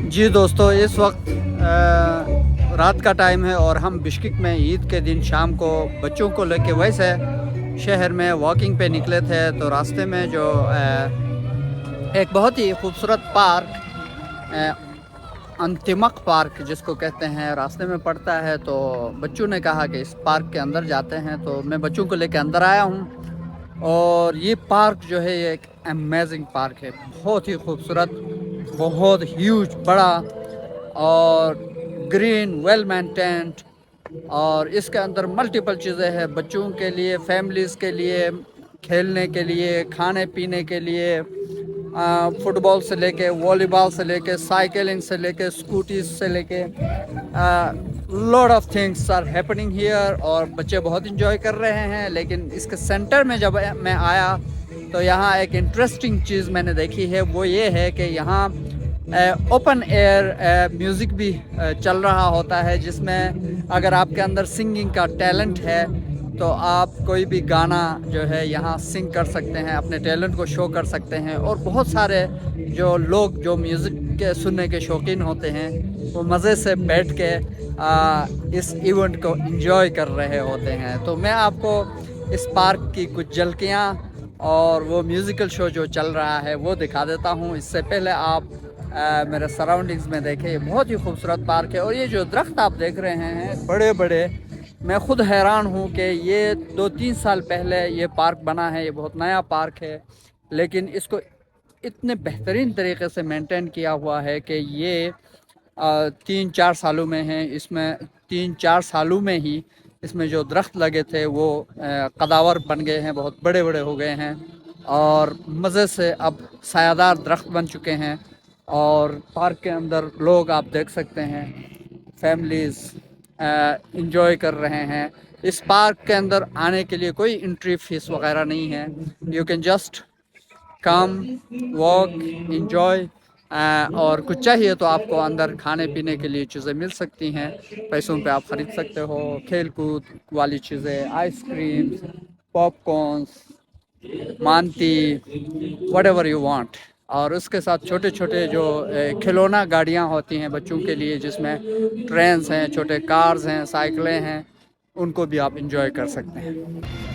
जी दोस्तों, इस वक्त रात का टाइम है और हम बिश्केक में ईद के दिन शाम को बच्चों को लेके वैसे शहर में वॉकिंग पे निकले थे। तो रास्ते में जो एक बहुत ही खूबसूरत पार्क अंतिमक पार्क जिसको कहते हैं रास्ते में पड़ता है। तो बच्चों ने कहा कि इस पार्क के अंदर जाते हैं, तो मैं बच्चों को लेके अंदर आया हूँ। और ये पार्क जो है ये एक अमेजिंग पार्क है, बहुत ही खूबसूरत, बहुत ह्यूज बड़ा और ग्रीन वेल मेंटेन्ड। और इसके अंदर मल्टीपल चीज़ें हैं बच्चों के लिए, फैमिलीज़ के लिए, खेलने के लिए, खाने पीने के लिए, फुटबॉल से लेके वॉलीबॉल से लेके साइकिलिंग से लेके स्कूटीज से लेके lot of things are happening here. और बच्चे बहुत इंजॉय कर रहे हैं। लेकिन इसके सेंटर में जब मैं आया तो यहाँ एक इंटरेस्टिंग चीज़ मैंने देखी है, वो ये है कि यहाँ ओपन एयर म्यूज़िक भी चल रहा होता है, जिसमें अगर आपके अंदर सिंगिंग का टैलेंट है तो आप कोई भी गाना जो है यहाँ सिंग कर सकते हैं, अपने टैलेंट को शो कर सकते हैं। और बहुत सारे जो लोग जो म्यूज़िक के सुनने के शौकीन होते हैं वो मज़े से बैठ के इस इवेंट को एंजॉय कर रहे होते हैं। तो मैं आपको इस पार्क की कुछ झलकियाँ और वो म्यूज़िकल शो जो चल रहा है वो दिखा देता हूँ। इससे पहले आप मेरे सराउंडिंग्स में देखें, ये बहुत ही खूबसूरत पार्क है। और ये जो दरख्त आप देख रहे हैं बड़े बड़े, मैं ख़ुद हैरान हूँ कि ये 2-3 साल पहले ये पार्क बना है। ये बहुत नया पार्क है, लेकिन इसको इतने बेहतरीन तरीके से मेंटेन किया हुआ है कि ये 3-4 सालों में है। इसमें 3-4 सालों में ही इसमें जो दरख्त लगे थे वो कदावर बन गए हैं, बहुत बड़े बड़े हो गए हैं और मज़े से अब सायादार दरख्त बन चुके हैं। और पार्क के अंदर लोग आप देख सकते हैं, फैमिलीज़ इंजॉय कर रहे हैं। इस पार्क के अंदर आने के लिए कोई एंट्री फीस वगैरह नहीं है। You can just come walk enjoy. और कुछ चाहिए तो आपको अंदर खाने पीने के लिए चीज़ें मिल सकती हैं, पैसों पे आप ख़रीद सकते हो। खेल कूद वाली चीज़ें, आइसक्रीम, पॉपकॉर्न्स, मांती, वट एवर यू वांट। और उसके साथ छोटे छोटे जो खिलौना गाड़ियाँ होती हैं बच्चों के लिए, जिसमें ट्रेन्स हैं, छोटे कार्स हैं, साइकिलें हैं, उनको भी आप इंजॉय कर सकते हैं।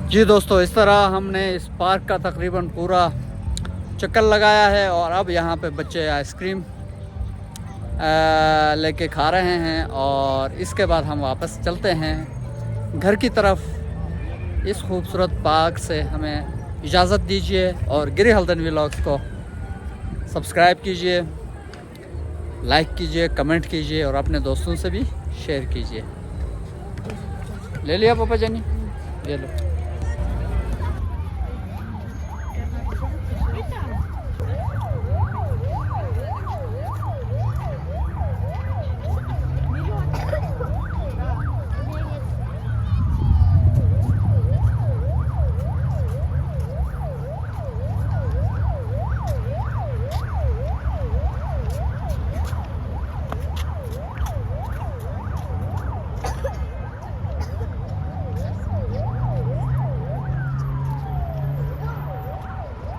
जी दोस्तों, इस तरह हमने इस पार्क का तकरीबन पूरा चक्कर लगाया है। और अब यहाँ पे बच्चे आइसक्रीम लेके खा रहे हैं और इसके बाद हम वापस चलते हैं घर की तरफ। इस खूबसूरत पार्क से हमें इजाज़त दीजिए और गिरी हल्दन व्लॉग्स को सब्सक्राइब कीजिए, लाइक कीजिए, कमेंट कीजिए और अपने दोस्तों से भी शेयर कीजिए। ले लिया पापा जानी, ये लो।